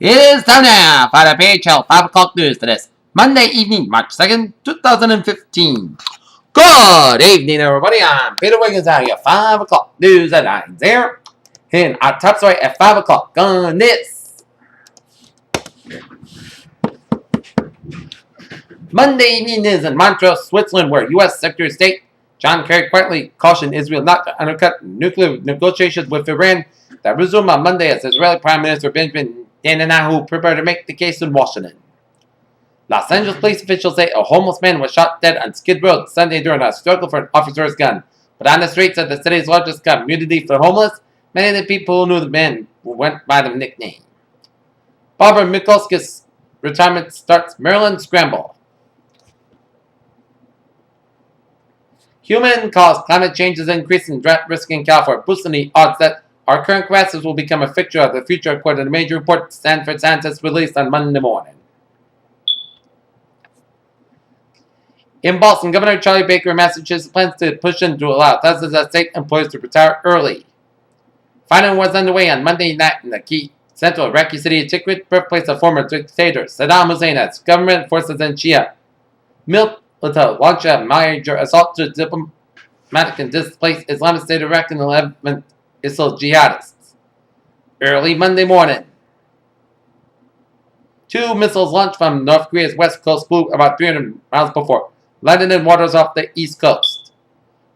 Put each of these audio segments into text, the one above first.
It is time now for the PHL 5 o'clock news for this Monday evening, March 2nd, 2015. Good evening, everybody. I'm Peter Wiggins out here. 5 o'clock news at 9 there. And our top story at 5 o'clock on this Monday evening is in Montreux, Switzerland, where U.S. Secretary of State John Kerry quietly cautioned Israel not to undercut nuclear negotiations with Iran that resumed on Monday as Israeli Prime Minister Benjamin Netanyahu prepared to make the case in Washington. Los Angeles police officials say a homeless man was shot dead on Skid Row Sunday during a struggle for an officer's gun. But on the streets of the city's largest community for homeless, many of the people who knew the man went by the nickname. Barbara Mikulski's retirement starts Maryland Scramble. Human-caused climate change is increasing drought risk in California, boosting the odds that our current grasses will become a fixture of the future, according to a major report Stanford scientists released on Monday morning. In Boston, Governor Charlie Baker of Massachusetts plans to push in to allow thousands of state employees to retire early. Fighting was underway on Monday night in the key central Iraqi city of Tikrit, birthplace of former dictator Saddam Hussein, as government forces and Shia military launched a major assault to diplomatic and displaced Islamic State of Iraq and 11 ISIL jihadists. Early Monday morning, 2 missiles launched from North Korea's west coast flew about 300 miles before landing in waters off the east coast.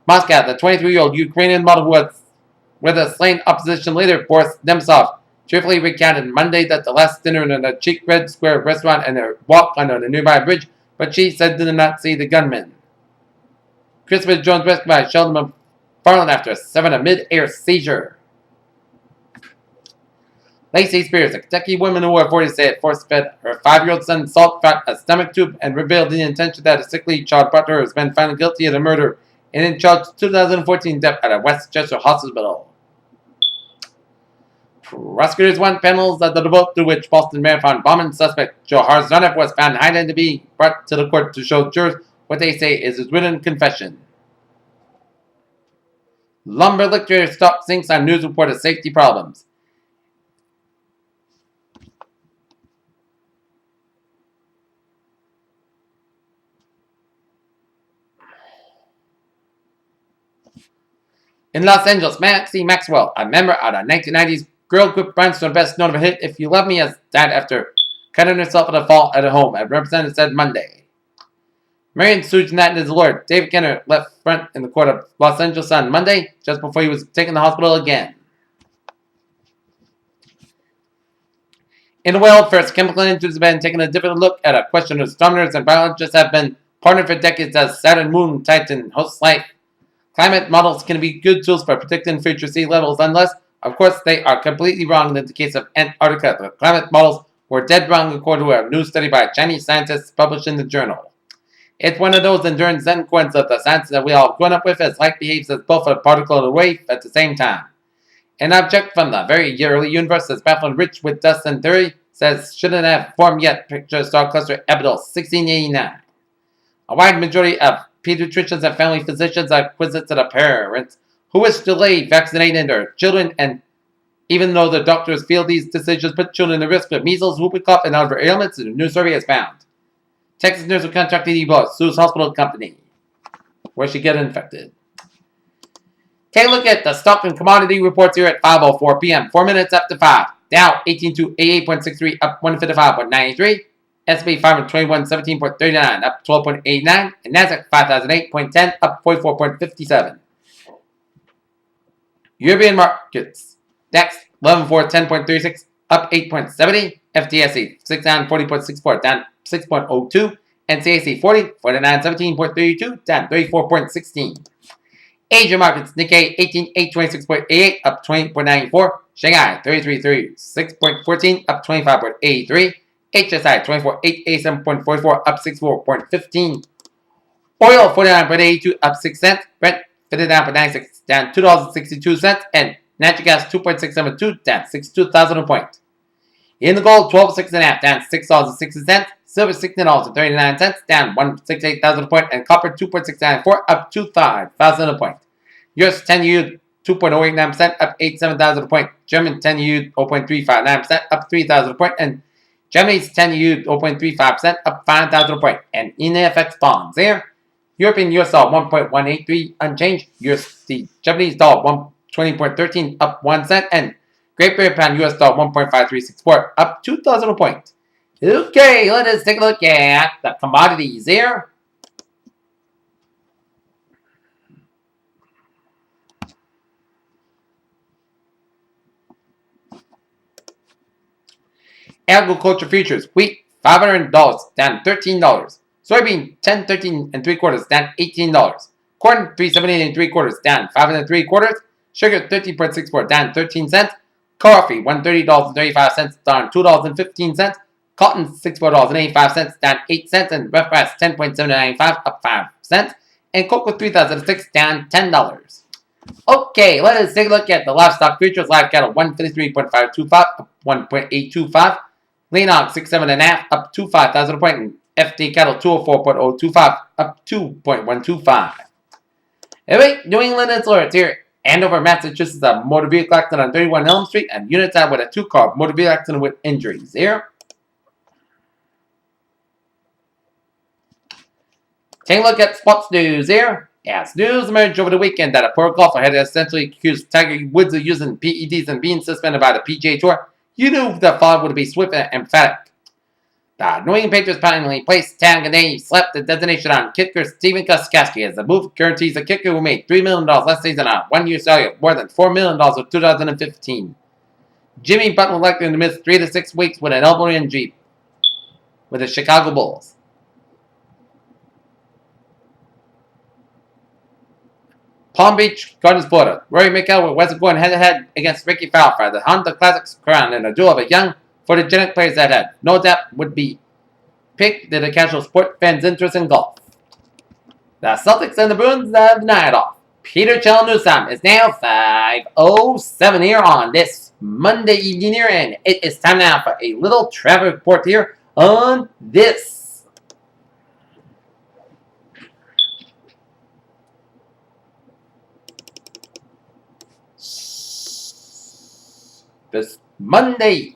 Moscow, the 23-year-old Ukrainian model with a slain opposition leader Boris Nemtsov, cheerfully recounted Monday that the last dinner in a chic Red Square restaurant and a walk under a nearby bridge, but she said did not see the gunman. Christopher Jones rescued by Sheldon McFarland after a 7 mid-air seizure. Lacey Spears, a Kentucky woman who wore 40, said force-fed her 5-year-old son salt from a stomach tube and revealed the intention that a sickly child butler has been found guilty of the murder and in charge 2014 death at a Westchester hospital. Prosecutors want panels at the vote through which Boston Marathon bombing suspect Joe Harzanov was found hiding to be brought to the court to show jurors what they say is his written confession. Lumber liquidator stock sinks on news report of safety problems. In Los Angeles, Maxie Maxwell, a member of the 1990s girl group Brownstone, best known for hit If You Love Me, has died after cutting herself in a fall at a home, a representative said Monday. Marion Sujanat and his lawyer, David Kenner, left front in the court of Los Angeles on Monday, just before he was taken to the hospital again. In the world, first, chemical industries have been taking a different look at a question of astronomers and biologists have been partnered for decades as Saturn, Moon, Titan host life. Climate models can be good tools for predicting future sea levels unless, of course, they are completely wrong in the case of Antarctica. The climate models were dead wrong according to a new study by Chinese scientists published in the journal. It's one of those enduring Zen coins of the science that we all have grown up with as light behaves as both a particle and a wave at the same time. An object from the very early universe that's baffling rich with dust and theory says shouldn't have formed yet picture star cluster Epidol 1689. A wide majority of pediatricians and family physicians are inquisitive to the parents who wish to delay vaccinating their children, and even though the doctors feel these decisions put children at risk of measles, whooping cough, and other ailments, a new survey has found. Texas nurse who contracted Ebola sues hospital company where she got infected. Take a look at the stock and commodity reports here at 5:04 p.m. 4 minutes after 5. Dow 18,288.63 up 155.93. S&P 521 17.39 up 12.89. And Nasdaq 5008.10 up 44.57. European markets. DAX 11410.36 up 8.70. FTSE 640.64 down 6.02. And CAC 40 4917.32 down 34.16. Asia markets. Nikkei 18826.88 up 20.94. Shanghai 3336.14 up 25.83. HSI 24887.44 up 64.15. Oil 49.82 up 6 cents. Brent 59.96 down $2.62. And natural gas 2.672 down 62,000 a point. In the gold 12.6.5 down $6.60. Silver $16.39 down 168,000 a point. And copper 2.694 up 25,000 a point. US 10-year 2.089%, up 87,000 a point. German 10-year 0.359%, up 3,000 a point. And Germany's 10-year 0.35%, up 5,000 a point. And in FX bonds there, European US dollar 1.183 unchanged. The Japanese dollar 120.13 up 1 cent. And Great Britain pound US dollar 1.5364 up 2,000 a point. Okay, let us take a look at the commodities there. Agriculture futures: wheat $500 down $13. Soybean 10.13 and 3/4 down $18. Corn 3.78 and 3/4 down 5 and 3/4. Sugar 13.64 down 13 cents. Coffee $130.35 down $2.15. Cotton $64.85 down 8 cents. And rough rice 10.795 up 5 cents. And cocoa 3,006 down $10. Okay, let us take a look at the livestock futures. Live cattle 153.525 up 1.825. Lean hog 6.7 up 25,000 a point. And FD cattle 204.025 up 2.125. Anyway, New England and Florida here. Andover, Massachusetts, a motor vehicle accident on 31 Elm Street, and units out with a 2-car motor vehicle accident with injuries here. Take a look at sports news here. As news emerged over the weekend that a pro golfer had essentially accused Tiger Woods of using PEDs and being suspended by the PGA Tour, you knew the fall would be swift and emphatic. The New England Patriots finally placed tag and they slapped the designation on kicker Stephen Gostkowski as the move guarantees the kicker who made $3 million last season on a one-year salary of more than $4 million in 2015. Jimmy Butler likely to miss 3 to 6 weeks with an elbow injury with the Chicago Bulls. Palm Beach Gardens, Florida. Rory McIlroy wasn't going head-to-head against Ricky Fowler for the Honda Classics crown in a duel of a young, photogenic players that had no doubt would be picked to the casual sport fans' interest in golf. The Celtics and the Bruins have denied off. Peter Chelnusam is now 5:07 here on this Monday evening here, and it is time now for a little travel report here on this. This Monday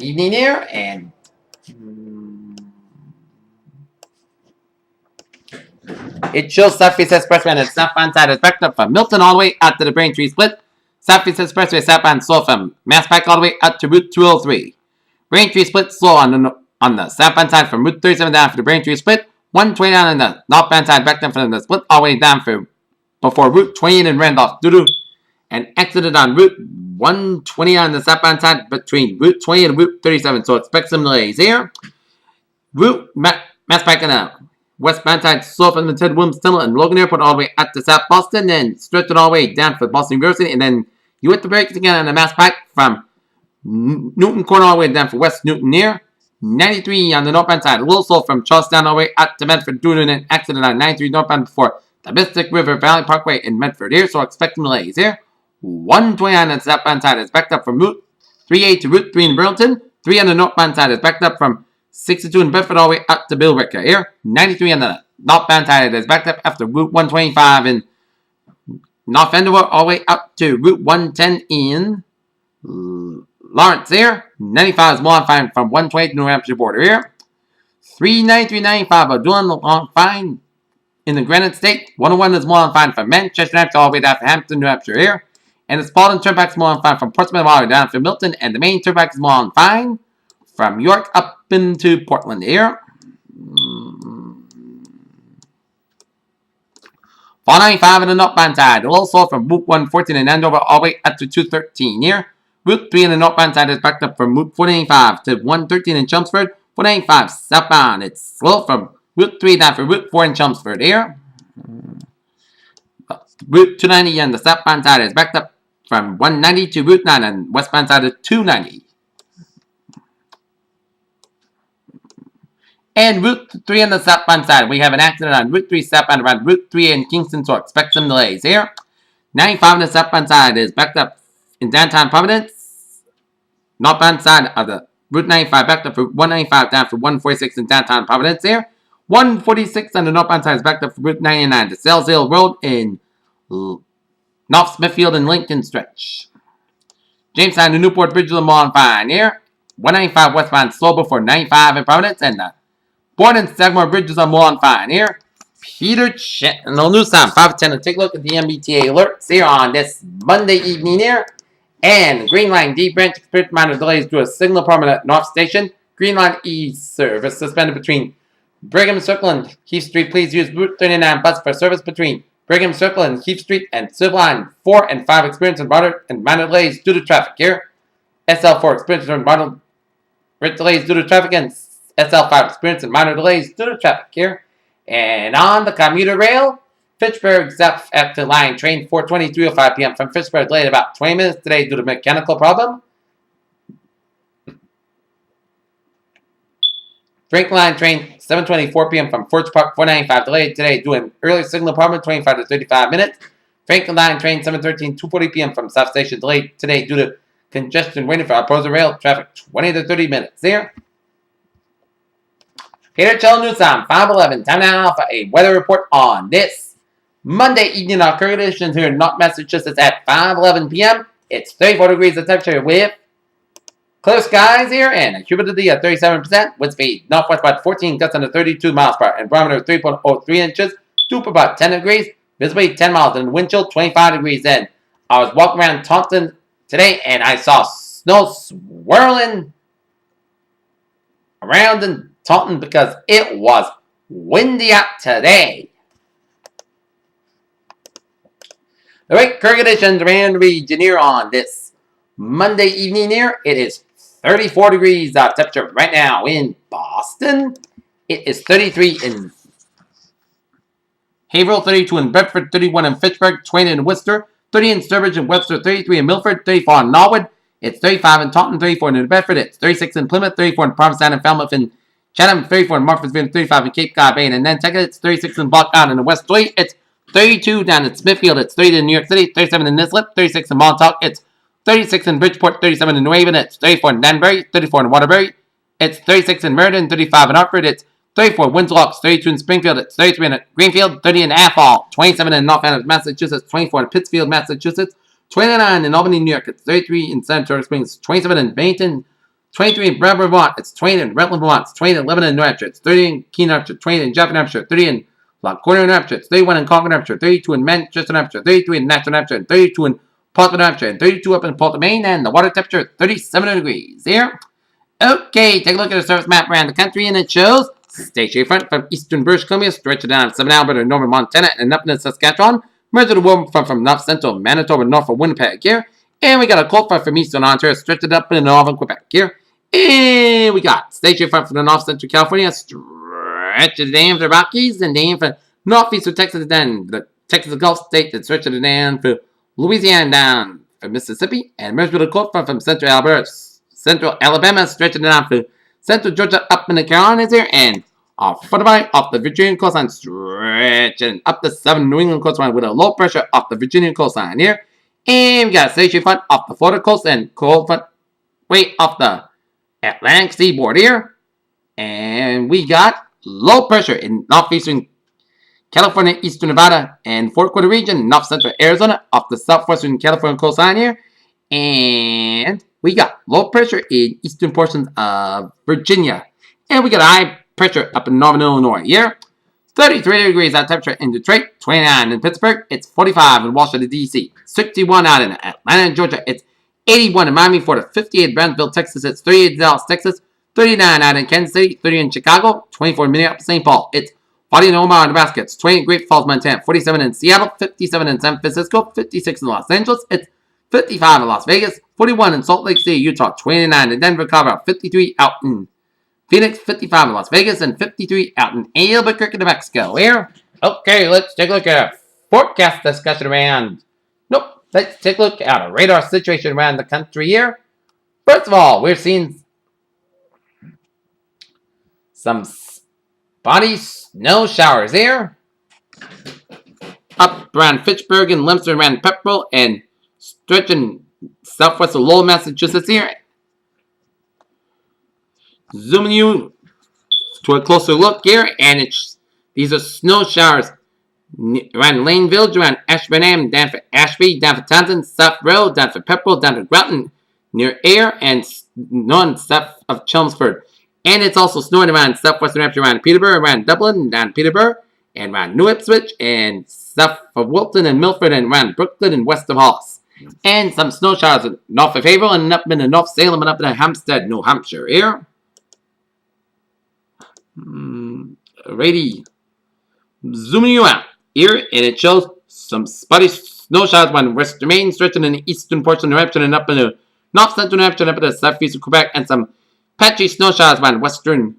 evening here, and it shows Southeast Expressway and its southbound side is backed up from Milton all the way out to the Braintree Split. Southeast Expressway southbound slow from Mass Pike all the way out to Route 203. Braintree Split slow on the southbound side from Route 37 down for the Braintree Split. 129 on the northbound side backed up from the Split all the way down for before Route 28 in Randolph due to and exited on Route 120 on the southbound side between Route 20 and Route 37, so expect some delays here. Route Mass Pike on the westbound side slow from the Ted Williams Tunnel and Logan Airport all the way out to South Boston, then stretch it all the way down for Boston University, and then you hit the brakes again on the Mass Pike from Newton Corner all the way down for West Newton near 93 on the northbound side, a little slow from Charlestown all the way out to Medford due to an accident on 93 northbound before the Mystic River Valley Parkway in Medford here, so expect some delays here. 129 on the southbound side is backed up from Route 38 to Route 3 in Burlington. 3 on the northbound side is backed up from 62 in Bedford all the way up to Billerica here. 93 on the northbound side is backed up after Route 125 in North Andover all the way up to Route 110 in Lawrence here. 95 is modifying from 128 to New Hampshire border here. 393.95 are doing along fine in the Granite State. 101 is modifying from Manchester, New Hampshire all the way down to Hampton, New Hampshire here. And the Spalding Turnpike is modifying from Portsmouth all the way down to Milton. And the main turnpike is modifying from York up into Portland here. 495 on the northbound side. A little slow from Route 114 in Andover all the way up to 213 here. Route 3 on the northbound side is backed up from Route 495 to 113 in Chelmsford. 495 southbound. It's slow from Route 3 down for Route 4 in Chelmsford here. Route 290 on the southbound side is backed up from 190 to Route 9 and westbound side of 290. And Route 3 on the southbound side, we have an accident on Route 3 southbound around Route 3 in Kingston, so expect some delays here. 95 on the southbound side is backed up in downtown Providence. Northbound side of the Route 95 backed up for 195 down for 146 in downtown Providence here. 146 on the northbound side is backed up for Route 99 to Sales Hill Road in North Smithfield and Lincoln stretch. Jamestown to Newport Bridge Lamont fine here. 195 westbound slow before 95 in Providence. And the Borden Sagamore Bridge is on Mullen fine here. Peter Chet. No news time. 5:10 to take a look at the MBTA alerts here on this Monday evening here. And Green Line D branch experienced minor delays due to a signal problem at North Station. Green Line E service suspended between Brigham Circle and Keefe Street. Please use Route 39 bus for service between Brigham Circle and Keefe Street, and Civil Line 4 and 5 experiencing moderate and minor delays due to traffic here. SL4 experiencing moderate delays due to traffic, and SL5 experiencing minor delays due to traffic here. And on the commuter rail, Fitchburg South after line train 4:23:05 p.m. from Fitchburg delayed about 20 minutes today due to mechanical problem. Frank Line train 7:24 p.m. from Forge Park 495 delayed today due to an early signal problem 25 to 35 minutes. Franklin Line train 7:13 2:40 p.m. from South Station delayed today due to congestion waiting for opposing rail traffic 20 to 30 minutes there. Peter Chell News Time 5:11. Time now for a weather report on this Monday evening. Our current conditions here in North Massachusetts at 5:11 p.m. It's 34 degrees of temperature with clear skies here and a humidity at 37%. Wind speed northwest about 14 gusts under 32 miles per hour and barometer 3.03 inches. Dew about 10 degrees. Visibility 10 miles and wind chill 25 degrees in. I was walking around Taunton today and I saw snow swirling around in Taunton because it was windy out today. The right current conditions around the region here on this Monday evening here. It is 34 degrees temperature right now in Boston. It is 33 in Haverhill, 32 in Bedford, 31 in Fitchburg, 20 in Worcester, 30 in Sturbridge and Webster, 33 in Milford, 34 in Norwood. It's 35 in Taunton, 34 in New Bedford. It's 36 in Plymouth, 34 in Provincetown and Falmouth and Chatham, 34 in Marthansville, 35 in Cape Cod Bay and Nantucket. It's 36 in Block Island and West 3. It's 32 down in Smithfield. It's 30 in New York City, 37 in Nislip, 36 in Montauk. It's 36 in Bridgeport, 37 in New Haven. It's 34 in Danbury, 34 in Waterbury. It's 36 in Meriden, 35 in Hartford. It's 34 in Winslow, 32 in Springfield. It's 33 in Greenfield, 30 in Athol, 27 in North Andover, Massachusetts, 24 in Pittsfield, Massachusetts, 29 in Albany, New York. It's 33 in Sanitary Springs, 27 in Bennington, 23 in Bradford, Vermont. It's 20 in Rutland, Vermont. It's 20 in Lebanon, New Hampshire. It's 30 in Keene, New Hampshire. 20 in Jaffna, New Hampshire. 30 in Corner, New Hampshire. It's 31 in Concord, New Hampshire. 32 in Manchester, New Hampshire. 33 in Nashville, New Hampshire. And 32 in Portsmouth, New Hampshire. And 32 up in Portland, Maine. And the water temperature 37 degrees here. Okay, take a look at the surface map around the country, and it shows station front from eastern British Columbia, stretching down Southern Alberta, northern Montana, and up into Saskatchewan. Merged with a warm front from north central Manitoba, north of Winnipeg here. And we got a cold front from eastern Ontario, stretching up in northern Quebec here. And we got station front from the north central California, stretching down the Rockies, and down from northeastern Texas, then the Texas Gulf State, that stretches down for Louisiana, down for Mississippi, and merged with a cold front from central Alberta, central Alabama, stretching down for central Georgia, up in the Carolinas here, and off the Virginia coastline, stretching up the southern New England coastline with a low pressure off the Virginia coastline here. And we got a station front off the Florida coast and cold front way off the Atlantic seaboard here. And we got low pressure in northeastern California, eastern Nevada, and Fort Quarter region, north central Arizona, off the southwestern California coastline here. And we got low pressure in eastern portions of Virginia. And we got high pressure up in northern Illinois here. 33 degrees at temperature in Detroit, 29 in Pittsburgh, it's 45 in Washington, D.C., 61 out in Atlanta, Georgia, it's 81 in Miami, Florida, 58 in Brownsville, Texas, it's 38 in Dallas, Texas, 39 out in Kansas City, 30 in Chicago, 24 in Minneapolis, St. Paul, it's 40 in Omaha, Nebraska, it's 20 in Great Falls, Montana, 47 in Seattle, 57 in San Francisco, 56 in Los Angeles, it's 55 in Las Vegas, 41 in Salt Lake City, Utah, 29 in Denver, Colorado, 53 out in Phoenix, 55 in Las Vegas, and 53 out in Albuquerque, New Mexico. Here. Okay, let's take a look at our forecast discussion around. Let's take a look at a radar situation around the country here. First of all, we're seeing some spotty snow showers here. Up around Fitchburg and Lemster around Pepperell and stretching southwest of Lowell, Massachusetts here. Zooming you to a closer look here, and these are snow showers around Lane Village, around Ashburnham, down for Ashby, down for Taunton, South Road, down for Pepperell, down for Groton, near Ayr, and none south of Chelmsford. And it's also snowing around southwestern Hampshire, around Peterborough, around Dublin, down Peterborough, and around New Ipswich, and south of Wilton and Milford, and around Brooklyn and west of Hollis. And some snow showers north of Haverhill, and up in the North Salem, and up in Hampstead, New Hampshire here. Alrighty. Zooming you out here, and it shows some spotty snow showers on western Maine, stretching in the eastern portion of New Hampshire, and up in the north central New Hampshire, and up in the southeast of Quebec, and some patchy snow showers on western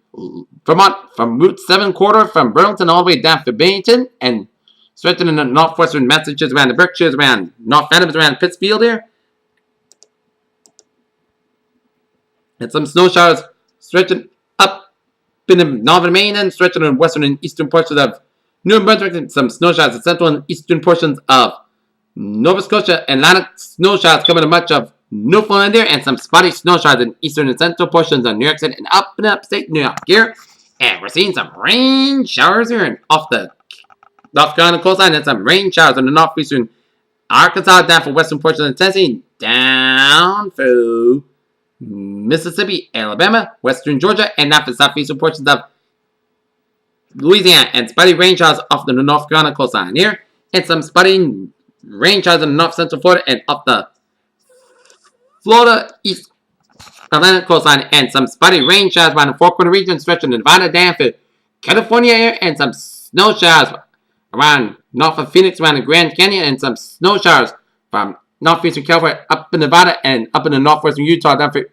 Vermont, from Route 7 quarter, from Burlington all the way down to Bennington, and stretching in the northwestern Massachusetts, around the Berkshires, around North Adams, around Pittsfield here. And some snow showers stretching up in the northern Maine, and stretching in western and eastern portions of New Brunswick, and some snow showers in central and eastern portions of Nova Scotia, and Atlantic snow showers coming to much of Newfoundland here, and some spotty snow showers in eastern and central portions of New York City and up in upstate New York here. And we're seeing some rain showers here and off the North Carolina coastline, and some rain showers in the northeastern Arkansas, down for western portions of Tennessee, down through Mississippi, Alabama, western Georgia, and down for southeastern portions of Louisiana, and spotty rain showers off the North Carolina coastline here, and some spotty rain showers in north central Florida and up the Florida East Atlantic coastline, and some spotty rain showers around the Four Corner region, stretching Nevada down for California here, and some snow showers around north of Phoenix, around the Grand Canyon, and some snow showers from northeastern California up in Nevada and up in the northwestern Utah, down for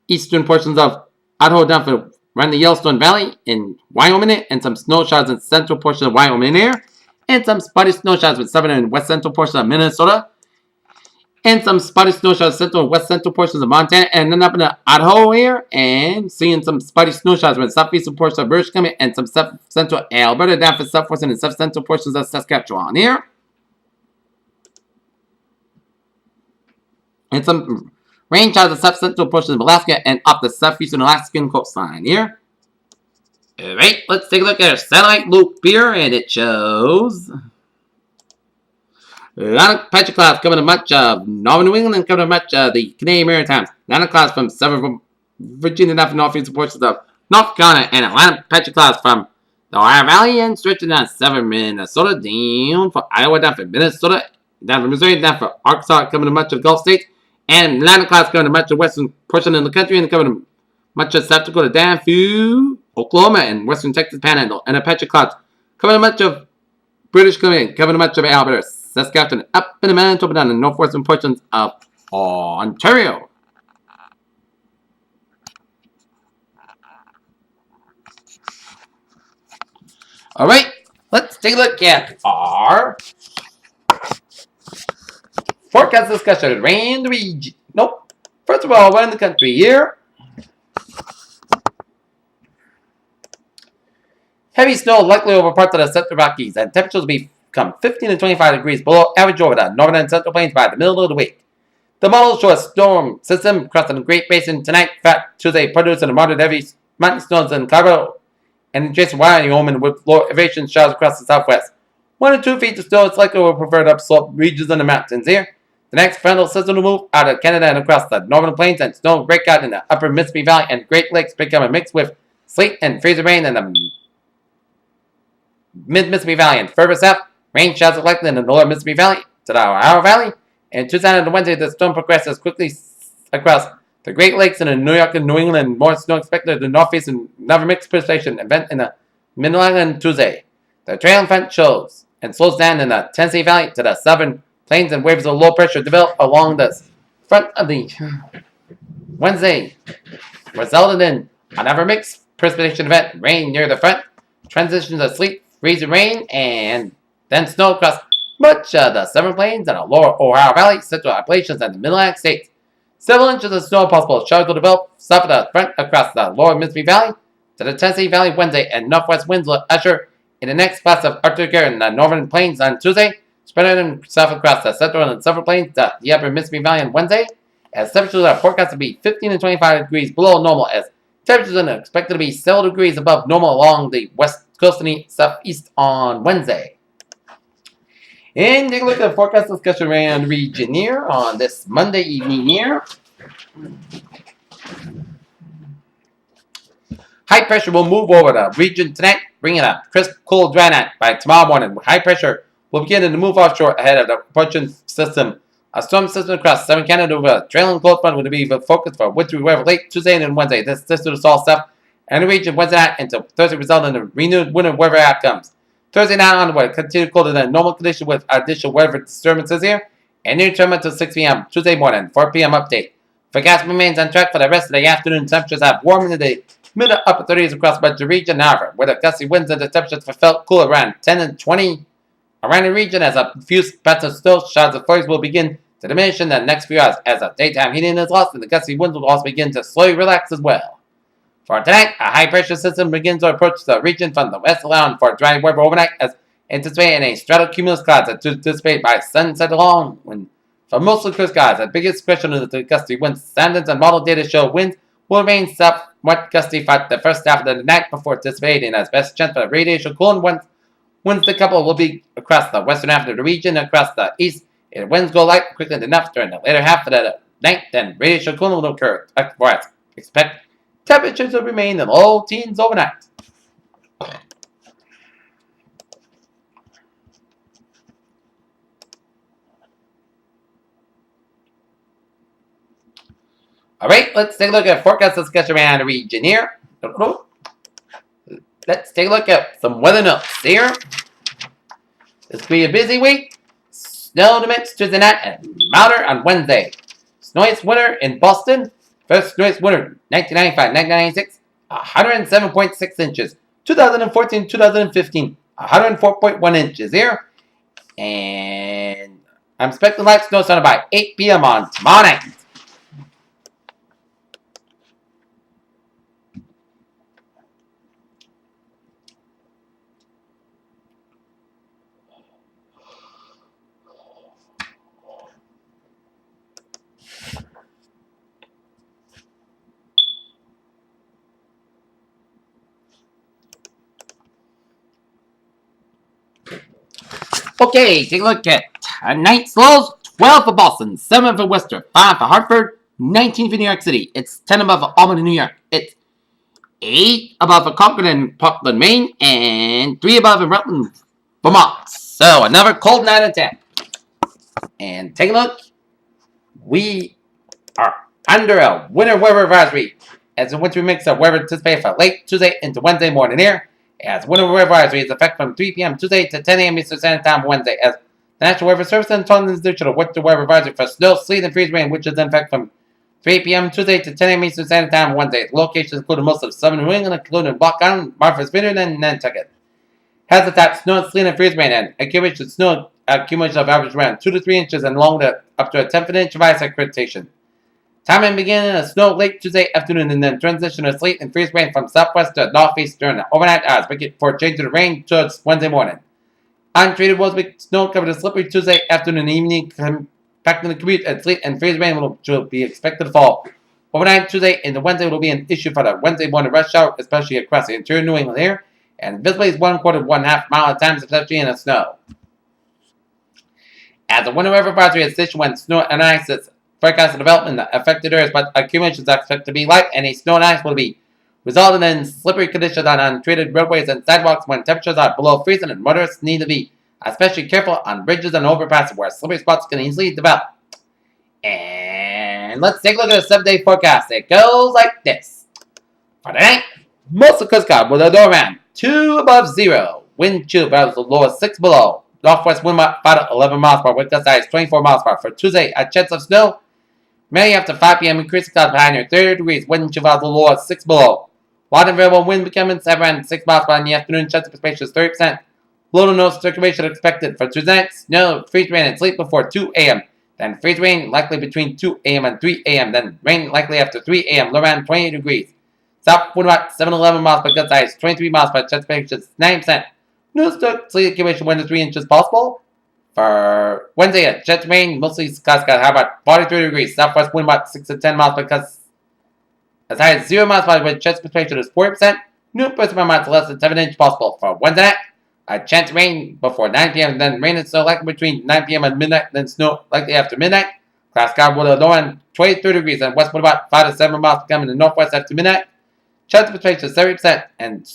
eastern portions of Idaho, down for around the Yellowstone Valley in Wyoming, and some snow showers in central portions of Wyoming here, and some spotty snow showers with southern and west central portions of Minnesota, and some spotty snow showers central and west central portions of Montana, and then up in the Idaho here, and seeing some spotty snow showers with southeastern portions of British Columbia, and some south central Alberta, down for southwestern and south central portions of Saskatchewan here, and some rain showers in south central portions of Alaska and up the southeastern Alaskan coastline here. Alright, let's take a look at our satellite loop here, and it shows a lot of patchy clouds coming to much of northern New England and coming to much of the Canadian Maritimes. A lot of clouds from southern Virginia down to northeastern portions of North Carolina, and a lot of patchy clouds from the Ohio Valley and stretching down southern Minnesota, down for Iowa, down for Minnesota, down for Missouri, down for Arkansas, coming to much of the Gulf states, and a lot of clouds coming to much of the western portion of the country, and coming to much of South Dakota, down through Oklahoma and western Texas Panhandle, and a patch of clouds coming to much of British Columbia, coming to much of Alberta, Saskatchewan, up in the Manitoba, down in the northwestern portions of Ontario. Alright, let's take a look at our forecast discussion. Rain the region. Nope. First of all, around the country here. Heavy snow likely over parts of the Central Rockies, and temperatures will become 15 to 25 degrees below average over the northern and central plains by the middle of the week. The models show a storm system crossing the Great Basin tonight, Fat Tuesday, producing a moderate heavy mountain snows in Colorado and adjacent Wyoming with low elevation showers across the southwest. 1 to 2 feet of snow is likely over preferred upslope regions in the mountains here. The next frontal system will move out of Canada and across the northern plains, and snow will break out in the upper Mississippi Valley and Great Lakes, becoming mixed with sleet and freezing rain in the mid-Mississippi Valley, and further south, rain showers are likely in the lower Mississippi Valley to the Ohio Valley. And Tuesday and Wednesday, the storm progresses quickly across the Great Lakes and in New York and New England. More snow expected in the northeast and another mixed precipitation event in the Mid-Atlantic Tuesday. The trailing front shows and slows down in the Tennessee Valley to the southern plains, and waves of low pressure develop along the front of the Wednesday, resulting in another mixed precipitation event. Rain near the front transitions to sleet, freezing rain, and then snow across much of the southern plains and the lower Ohio Valley, central Appalachians, and the Mid-Atlantic states. Several inches of snow possible. Showers will develop south of the front across the lower Mississippi Valley to the Tennessee Valley Wednesday, and northwest winds will usher in the next class of Arctic air in the northern plains on Tuesday, spreading south across the central and southern plains to the upper Mississippi Valley on Wednesday, as temperatures are forecast to be 15 to 25 degrees below normal, as temperatures are expected to be several degrees above normal along the west coast and the southeast on Wednesday. And take a look at the forecast discussion around region here on this Monday evening here. High pressure will move over the region tonight, bringing a crisp, cool dry night by tomorrow morning. High pressure will begin to move offshore ahead of the approaching system. A storm system across southern Canada over a trailing cold front will be the focus for wintry weather late Tuesday and Wednesday. This system is all stuff and the region Wednesday night until Thursday, resulting in renewed winter weather outcomes. Thursday night onward, continue colder than normal condition with additional weather disturbances here, and near term until 6 p.m. Tuesday morning. 4 p.m. update. Forecast remains on track for the rest of the afternoon. Temperatures have warmed in the mid to upper 30s across much of the region. However, with the gusty winds and the temperatures felt cool around 10 and 20 around the region, as a few spots of snow showers of flurries will begin to diminish in the next few hours as the daytime heating is lost and the gusty winds will also begin to slowly relax as well. For tonight, a high-pressure system begins to approach the region from the west, allowing for dry weather overnight as anticipated in a stratocumulus clouds that dissipate by sunset along. When for most of the coast guards, the biggest question is the gusty winds. Standards and model data show winds will remain somewhat gusty for the first half of the night before dissipating, as best chance for radiation cooling winds the couple will be across the western half of the region. Across the east, if winds go light quickly enough during the later half of the night, then radiation cooling will occur. Expect temperatures will remain in the low teens overnight. Alright, let's take a look at forecast discussion around the region here. Let's take a look at some weather notes here. This will be a busy week. Snow to mix Tuesday night and milder on Wednesday. Snowiest winter in Boston. First snowiest winter 1995-1996, 107.6 inches. 2014-2015, 104.1 inches here. And I'm expecting light snow starting by 8 p.m. on tomorrow night. Okay, take a look at tonight's lows. 12 for Boston, 7 for Worcester, 5 for Hartford, 19 for New York City. It's 10 above Albany, New York. It's 8 above Concord and Portland, Maine, and 3 above in Rutland, Vermont. So another cold night at 10. And take a look. We are under a winter weather advisory as the winter mix of weather anticipated for late Tuesday into Wednesday morning here. As winter weather advisory is effect from 3 p.m. Tuesday to 10 a.m. Eastern Standard Time Wednesday. As the National Weather Service and Tongue Institute of winter weather advisory for snow, sleet, and freeze rain, which is in effect from 3 p.m. Tuesday to 10 a.m. Eastern Standard Time Wednesday. Locations including most of southern New England, including Block Island, Martha's Vineyard, and Nantucket. Hazard type snow, sleet, and freeze rain, and accumulation snow accumulation of average around 2 to 3 inches and along the up to a 10th inch of ice accreditation. Time and beginning of snow late Tuesday afternoon and then transition to sleet and freeze rain from southwest to northeast during the overnight hours, making for a change to the rain towards Wednesday morning. Untreated will be snow covered a slippery Tuesday afternoon and evening, impacting the commute, and sleet and freeze rain will be expected to fall. Overnight Tuesday into Wednesday will be an issue for the Wednesday morning rush hour, especially across the interior New England here, and visibility is 1/4 to 1/2 mile at times, especially in the snow. As the winter weather advisory is issued when snow and ice is forecast to develop in the affected areas, but accumulations are expected to be light, and snow and ice will be resulting in slippery conditions on untreated roadways and sidewalks when temperatures are below freezing, and motorists need to be especially careful on bridges and overpasses where slippery spots can easily develop. And let's take a look at the 7-day forecast. It goes like this. For tonight, most of the Coast Guard will go around 2 above 0. Wind chill values the low 6 below. Northwest wind 5 to 11 miles per hour. Wind gust 24 miles per hour. For Tuesday, a chance of snow. Mainly after 5 p.m. increasing clouds behind near 30 degrees. Wind chill values the low 6 below. Wild and variable wind becoming 7 6 miles per hour in the afternoon. Chance of precipitation is 30%. Low to no circulation expected for Tuesday night. Snow, freeze rain, and sleet before 2 a.m. Then freeze rain likely between 2 a.m. and 3 a.m. Then rain likely after 3 a.m. Low around 28 degrees. South wind about 7 11 miles per gust size. 23 miles per chance of precipitation is 9%. No sleet accumulation 1 to 3 inches possible. For Wednesday, a jet rain, mostly skies got high about 43 degrees. Southwest wind about 6 to 10 miles per gust. As high as 0 miles per hour with chance precipitation is 40%. New precipitation amounts less than 7 inches possible. For Wednesday night, A chance of rain before 9 p.m. and then rain and snow likely between 9 p.m. and midnight, then snow likely after midnight. Cloud sky with a low end 23 degrees and west wind about 5 to 7 miles to come in the northwest after midnight. Chance of precipitation 30% and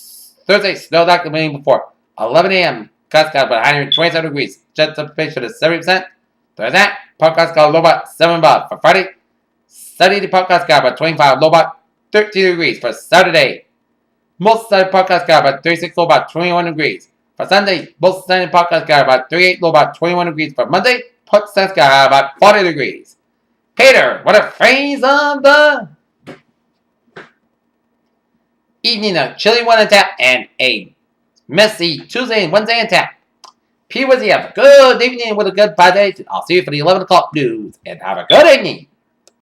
Thursday snow likely rain before 11 a.m. Cloud sky with 127 degrees. Chance of precipitation is 70%. Thursday, podcast sky low about 7 miles. For Friday, sunny the podcast sky about 25, low about 13 degrees. For Saturday, most sunny podcast sky about 36, low about 21 degrees. For Sunday, most sunny podcast sky about 38, low about 21 degrees. For Monday, podcast sky about 40 degrees. Peter, what a phrase of the evening of chilly one and tap and a messy Tuesday and Wednesday and tap. P. Wizzy, have a good evening with a good 5 days. I'll see you for the 11 o'clock news and have a good evening.